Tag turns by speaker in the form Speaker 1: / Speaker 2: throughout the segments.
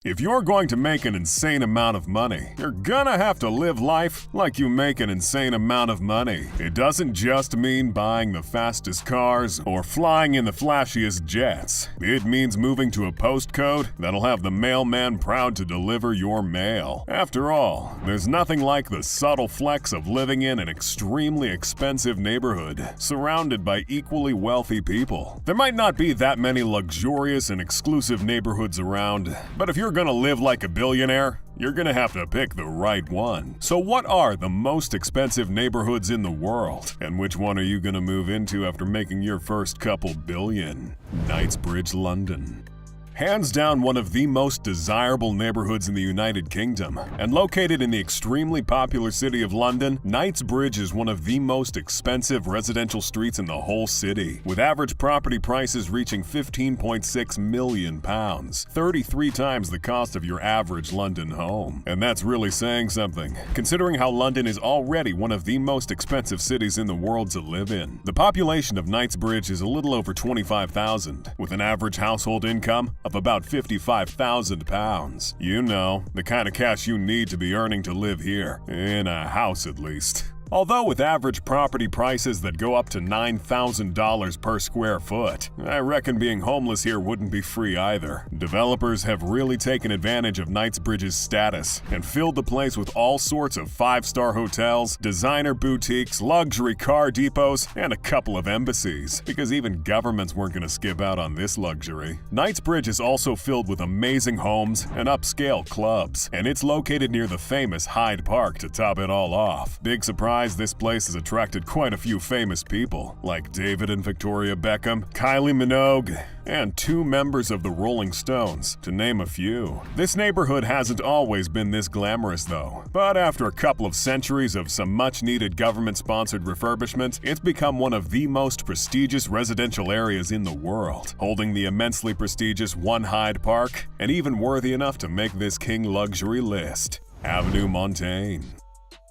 Speaker 1: If you're going to make an insane amount of money, you're gonna have to live life like you make an insane amount of money. It doesn't just mean buying the fastest cars or flying in the flashiest jets. It means moving to a postcode that'll have the mailman proud to deliver your mail. After all, there's nothing like the subtle flex of living in an extremely expensive neighborhood, surrounded by equally wealthy people. There might not be that many luxurious and exclusive neighborhoods around, but if you're gonna live like a billionaire, you're gonna have to pick the right one. So what are the most expensive neighborhoods in the world? And which one are you gonna move into after making your first couple billion? Knightsbridge, London. Hands down one of the most desirable neighborhoods in the United Kingdom, and located in the extremely popular city of London, Knightsbridge is one of the most expensive residential streets in the whole city, with average property prices reaching £15.6 million, 33 times the cost of your average London home. And that's really saying something, considering how London is already one of the most expensive cities in the world to live in. The population of Knightsbridge is a little over 25,000, with an average household income of about £55,000. You know, the kind of cash you need to be earning to live here, in a house at least. Although with average property prices that go up to $9,000 per square foot, I reckon being homeless here wouldn't be free either. Developers have really taken advantage of Knightsbridge's status and filled the place with all sorts of five-star hotels, designer boutiques, luxury car depots, and a couple of embassies, because even governments weren't going to skip out on this luxury. Knightsbridge is also filled with amazing homes and upscale clubs, and it's located near the famous Hyde Park to top it all off. Big surprise, this place has attracted quite a few famous people, like David and Victoria Beckham, Kylie Minogue, and 2 members of the Rolling Stones, to name a few. This neighborhood hasn't always been this glamorous though, but after a couple of centuries of some much-needed government-sponsored refurbishment, it's become one of the most prestigious residential areas in the world, holding the immensely prestigious One Hyde Park, and even worthy enough to make this king luxury list. Avenue Montaigne.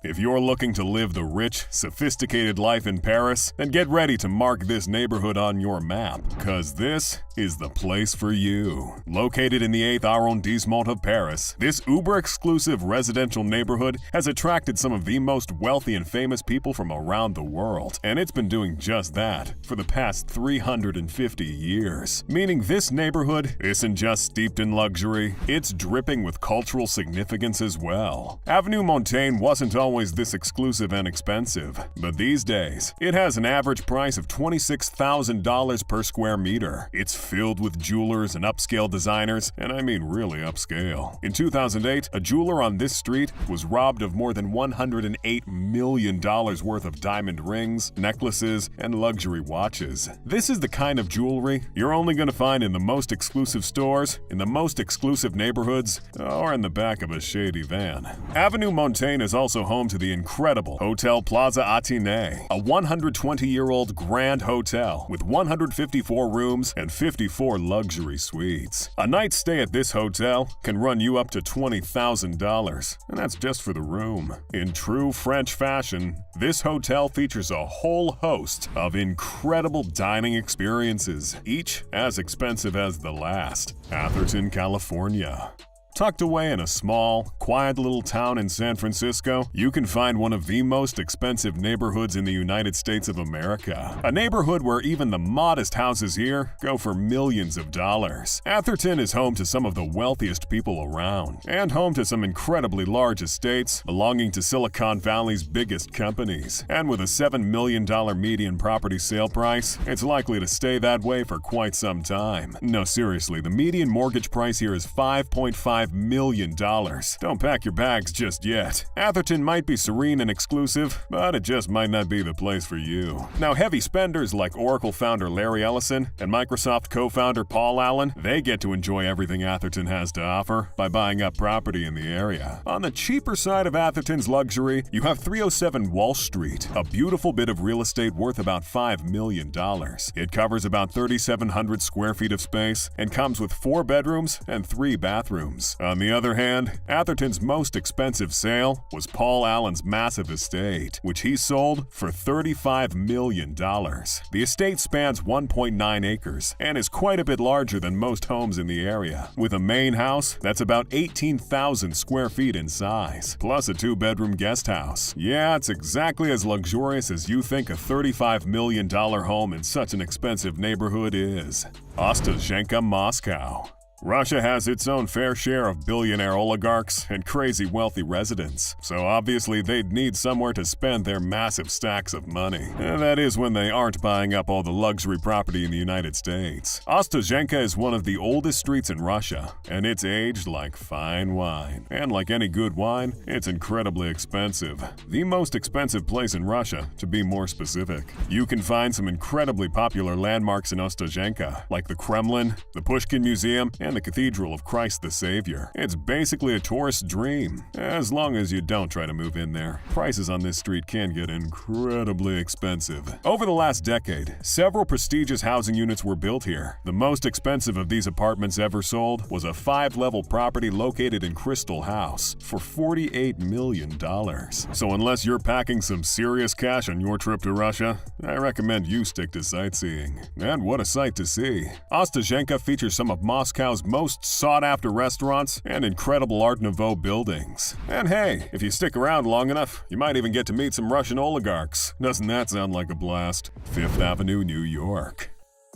Speaker 1: If you're looking to live the rich, sophisticated life in Paris, then get ready to mark this neighborhood on your map, cause this is the place for you. Located in the 8th arrondissement of Paris, this uber-exclusive residential neighborhood has attracted some of the most wealthy and famous people from around the world, and it's been doing just that for the past 350 years. Meaning this neighborhood isn't just steeped in luxury, it's dripping with cultural significance as well. Avenue Montaigne wasn't always this exclusive and expensive, but these days, it has an average price of $26,000 per square meter. It's filled with jewelers and upscale designers, and I mean really upscale. In 2008, a jeweler on this street was robbed of more than $108 million worth of diamond rings, necklaces, and luxury watches. This is the kind of jewelry you're only going to find in the most exclusive stores, in the most exclusive neighborhoods, or in the back of a shady van. Avenue Montaigne is also home to the incredible Hotel Plaza Athénée, a 120-year-old grand hotel with 154 rooms and 54 luxury suites. A night's stay at this hotel can run you up to $20,000, and that's just for the room. In true French fashion, this hotel features a whole host of incredible dining experiences, each as expensive as the last. Atherton, California. Tucked away in a small, quiet little town in San Francisco, you can find one of the most expensive neighborhoods in the United States of America. A neighborhood where even the modest houses here go for millions of dollars. Atherton is home to some of the wealthiest people around, and home to some incredibly large estates belonging to Silicon Valley's biggest companies. And with a $7 million median property sale price, it's likely to stay that way for quite some time. No, seriously, the median mortgage price here is $5.5 million. Don't pack your bags just yet. Atherton might be serene and exclusive, but it just might not be the place for you. Now, heavy spenders like Oracle founder Larry Ellison and Microsoft co-founder Paul Allen, they get to enjoy everything Atherton has to offer by buying up property in the area. On the cheaper side of Atherton's luxury, you have 307 Wall Street, a beautiful bit of real estate worth about $5 million. It covers about 3,700 square feet of space and comes with 4 bedrooms and 3 bathrooms. house. On the other hand, Atherton's most expensive sale was Paul Allen's massive estate, which he sold for $35 million. The estate spans 1.9 acres and is quite a bit larger than most homes in the area, with a main house that's about 18,000 square feet in size, plus a 2-bedroom guest house. Yeah, it's exactly as luxurious as you think a $35 million home in such an expensive neighborhood is. Ostozhenka Moscow. Russia has its own fair share of billionaire oligarchs and crazy wealthy residents, so obviously they'd need somewhere to spend their massive stacks of money. And that is when they aren't buying up all the luxury property in the United States. Ostozhenka is one of the oldest streets in Russia, and it's aged like fine wine. And like any good wine, it's incredibly expensive. The most expensive place in Russia, to be more specific. You can find some incredibly popular landmarks in Ostozhenka, like the Kremlin, the Pushkin Museum, and the Cathedral of Christ the Savior. It's basically a tourist's dream, as long as you don't try to move in there. Prices on this street can get incredibly expensive. Over the last decade, several prestigious housing units were built here. The most expensive of these apartments ever sold was a 5-level property located in Crystal House for $48 million. So unless you're packing some serious cash on your trip to Russia, I recommend you stick to sightseeing. And what a sight to see. Ostozhenka features some of Moscow's most sought-after restaurants and incredible Art Nouveau buildings. And hey, if you stick around long enough, you might even get to meet some Russian oligarchs. Doesn't that sound like a blast? Fifth Avenue, New York.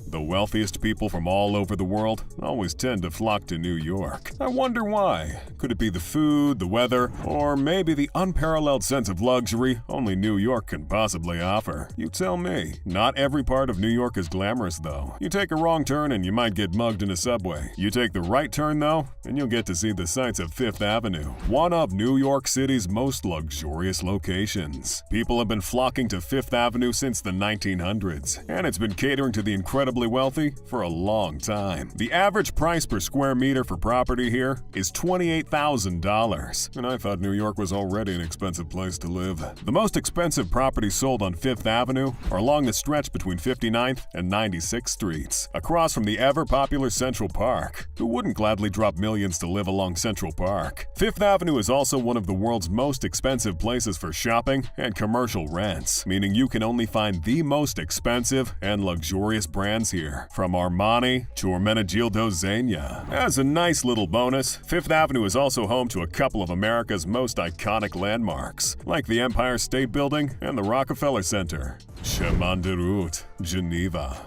Speaker 1: The wealthiest people from all over the world always tend to flock to New York. I wonder why. Could it be the food, the weather, or maybe the unparalleled sense of luxury only New York can possibly offer? You tell me. Not every part of New York is glamorous, though. You take a wrong turn and you might get mugged in a subway. You take the right turn, though, and you'll get to see the sights of Fifth Avenue, one of New York City's most luxurious locations. People have been flocking to Fifth Avenue since the 1900s, and it's been catering to the incredibly wealthy for a long time. The average price per square meter for property here is $28,000, and I thought New York was already an expensive place to live. The most expensive properties sold on Fifth Avenue are along the stretch between 59th and 96th Streets, across from the ever-popular Central Park. Who wouldn't gladly drop millions to live along Central Park? Fifth Avenue is also one of the world's most expensive places for shopping and commercial rents, meaning you can only find the most expensive and luxurious brands here, from Armani to Ermenegildo Zegna. As a nice little bonus, Fifth Avenue is also home to a couple of America's most iconic landmarks, like the Empire State Building and the Rockefeller Center. Chemin de Ruth, Geneva.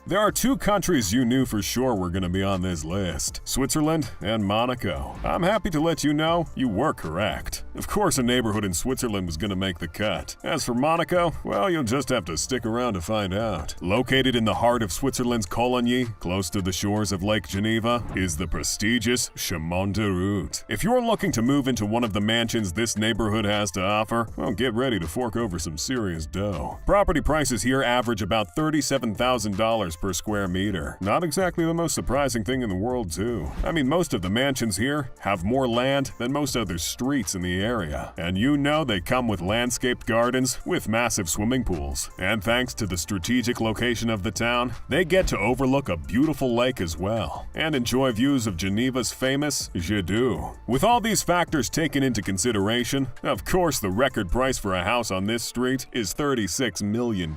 Speaker 1: There are 2 countries you knew for sure were going to be on this list: Switzerland and Monaco. I'm happy to let you know you were correct. Of course, a neighborhood in Switzerland was going to make the cut. As for Monaco, well, you'll just have to stick around to find out. Located in the heart of Switzerland's Cologny, close to the shores of Lake Geneva, is the prestigious Chemin de Ruth. If you're looking to move into one of the mansions this neighborhood has to offer, well, get ready to fork over some serious dough. Property prices here average about $37,000 per square meter. Not exactly the most surprising thing in the world, too. I mean, most of the mansions here have more land than most other streets in the area. And you know they come with landscaped gardens with massive swimming pools. And thanks to the strategic location of the town, they get to overlook a beautiful lake as well, and enjoy views of Geneva's famous Jet d'Eau. With all these factors taken into consideration, of course the record price for a house on this street is $36 million.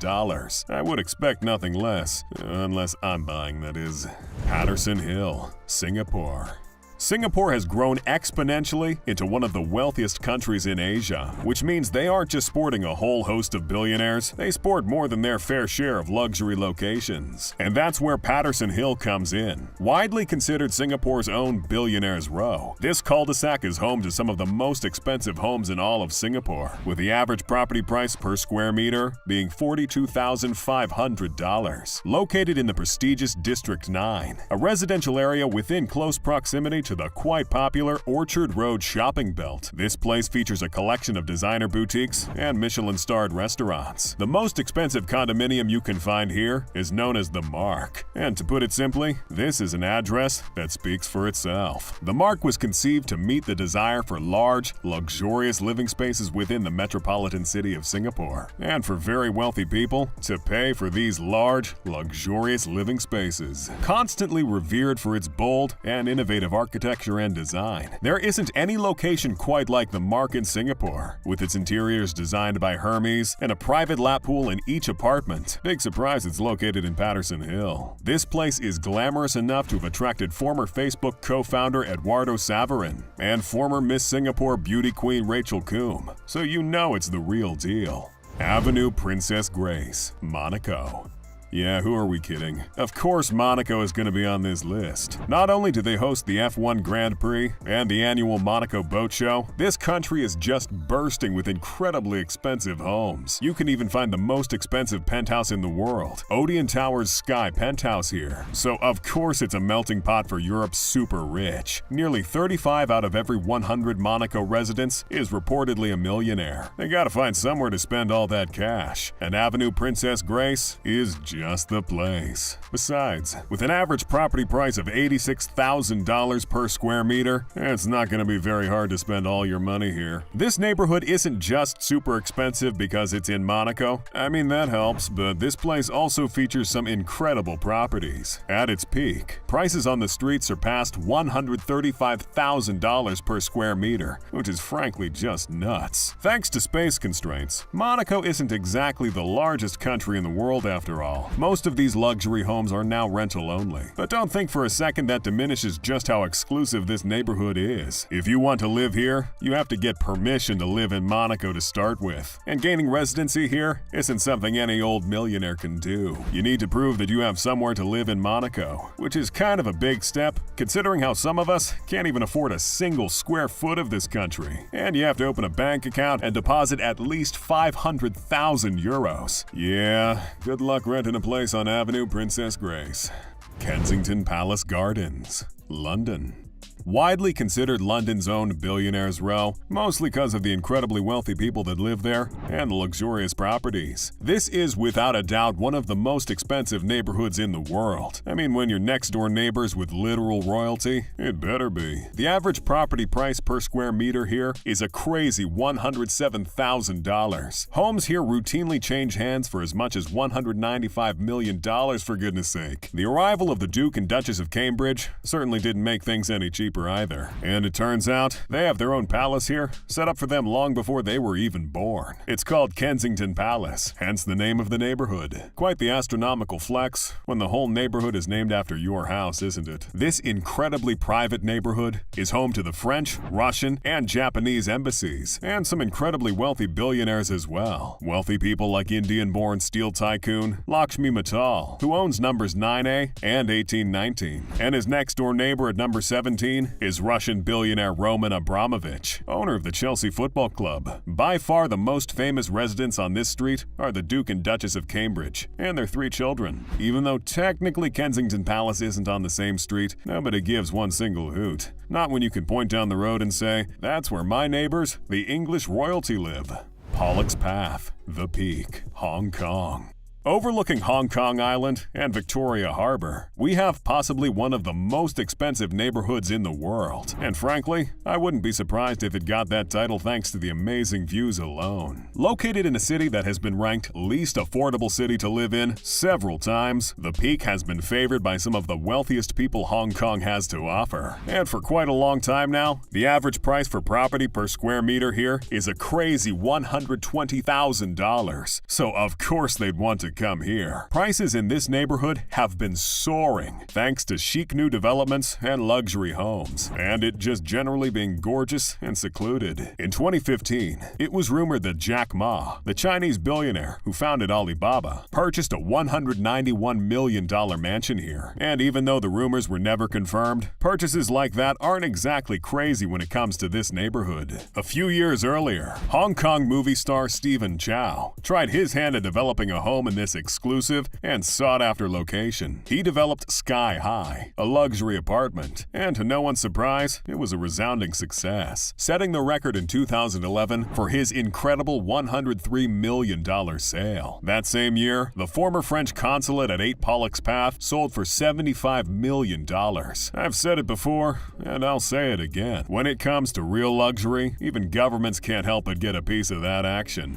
Speaker 1: I would expect nothing less. Unless I'm buying, that is. Paterson Hill, Singapore. Singapore has grown exponentially into one of the wealthiest countries in Asia, which means they aren't just sporting a whole host of billionaires, they sport more than their fair share of luxury locations. And that's where Paterson Hill comes in. Widely considered Singapore's own Billionaire's Row, this cul-de-sac is home to some of the most expensive homes in all of Singapore, with the average property price per square meter being $42,500. Located in the prestigious District 9, a residential area within close proximity to the quite popular Orchard Road shopping belt. This place features a collection of designer boutiques and Michelin-starred restaurants. The most expensive condominium you can find here is known as The Mark. And to put it simply, this is an address that speaks for itself. The Mark was conceived to meet the desire for large, luxurious living spaces within the metropolitan city of Singapore, and for very wealthy people to pay for these large, luxurious living spaces. Constantly revered for its bold and innovative architecture architecture and design. There isn't any location quite like the Mark in Singapore, with its interiors designed by Hermes and a private lap pool in each apartment. Big surprise it's located in Paterson Hill. This place is glamorous enough to have attracted former Facebook co-founder Eduardo Saverin and former Miss Singapore beauty queen Rachel Coombe, so you know it's the real deal. Avenue Princess Grace, Monaco. Yeah, who are we kidding? Of course Monaco is going to be on this list. Not only do they host the F1 Grand Prix and the annual Monaco Boat Show, this country is just bursting with incredibly expensive homes. You can even find the most expensive penthouse in the world, Odeon Towers Sky Penthouse here. So of course it's a melting pot for Europe's super rich. Nearly 35 out of every 100 Monaco residents is reportedly a millionaire. They gotta find somewhere to spend all that cash, and Avenue Princess Grace is just the place. Besides, with an average property price of $86,000 per square meter, it's not going to be very hard to spend all your money here. This neighborhood isn't just super expensive because it's in Monaco. I mean, that helps, but this place also features some incredible properties. At its peak, prices on the street surpassed $135,000 per square meter, which is frankly just nuts. Thanks to space constraints, Monaco isn't exactly the largest country in the world after all. Most of these luxury homes are now rental only. But don't think for a second that diminishes just how exclusive this neighborhood is. If you want to live here, you have to get permission to live in Monaco to start with. And gaining residency here isn't something any old millionaire can do. You need to prove that you have somewhere to live in Monaco, which is kind of a big step, considering how some of us can't even afford a single square foot of this country. And you have to open a bank account and deposit at least 500,000 euros. Yeah, good luck renting a place on Avenue Princess Grace. Kensington Palace Gardens, London. Widely considered London's own billionaires' row, mostly because of the incredibly wealthy people that live there and the luxurious properties. This is without a doubt one of the most expensive neighborhoods in the world. I mean, when you're next door neighbors with literal royalty, it better be. The average property price per square meter here is a crazy $107,000. Homes here routinely change hands for as much as $195 million, for goodness sake. The arrival of the Duke and Duchess of Cambridge certainly didn't make things any cheaper either. And it turns out, they have their own palace here, set up for them long before they were even born. It's called Kensington Palace, hence the name of the neighborhood. Quite the astronomical flex when the whole neighborhood is named after your house, isn't it? This incredibly private neighborhood is home to the French, Russian, and Japanese embassies, and some incredibly wealthy billionaires as well. Wealthy people like Indian-born steel tycoon Lakshmi Mittal, who owns numbers 9A and 1819, and his next-door neighbor at number 17 is Russian billionaire Roman Abramovich, owner of the Chelsea Football Club. By far the most famous residents on this street are the Duke and Duchess of Cambridge and their 3 children. Even though technically Kensington Palace isn't on the same street, nobody gives one single hoot. Not when you can point down the road and say, that's where my neighbors, the English royalty, live. Pollock's Path, The Peak, Hong Kong. Overlooking Hong Kong Island and Victoria Harbor, we have possibly one of the most expensive neighborhoods in the world. And frankly, I wouldn't be surprised if it got that title thanks to the amazing views alone. Located in a city that has been ranked least affordable city to live in several times, The Peak has been favored by some of the wealthiest people Hong Kong has to offer. And for quite a long time now, the average price for property per square meter here is a crazy $120,000. So of course they'd want to come here. Prices in this neighborhood have been soaring thanks to chic new developments and luxury homes, and it just generally being gorgeous and secluded. In 2015, it was rumored that Jack Ma, the Chinese billionaire who founded Alibaba, purchased a $191 million mansion here. And even though the rumors were never confirmed, purchases like that aren't exactly crazy when it comes to this neighborhood. A few years earlier, Hong Kong movie star Stephen Chow tried his hand at developing a home in this exclusive and sought-after location. He developed Sky High, a luxury apartment, and to no one's surprise, it was a resounding success, setting the record in 2011 for his incredible $103 million sale. That same year, the former French consulate at 8 Pollock's Path sold for $75 million. I've said it before, and I'll say it again. When it comes to real luxury, even governments can't help but get a piece of that action.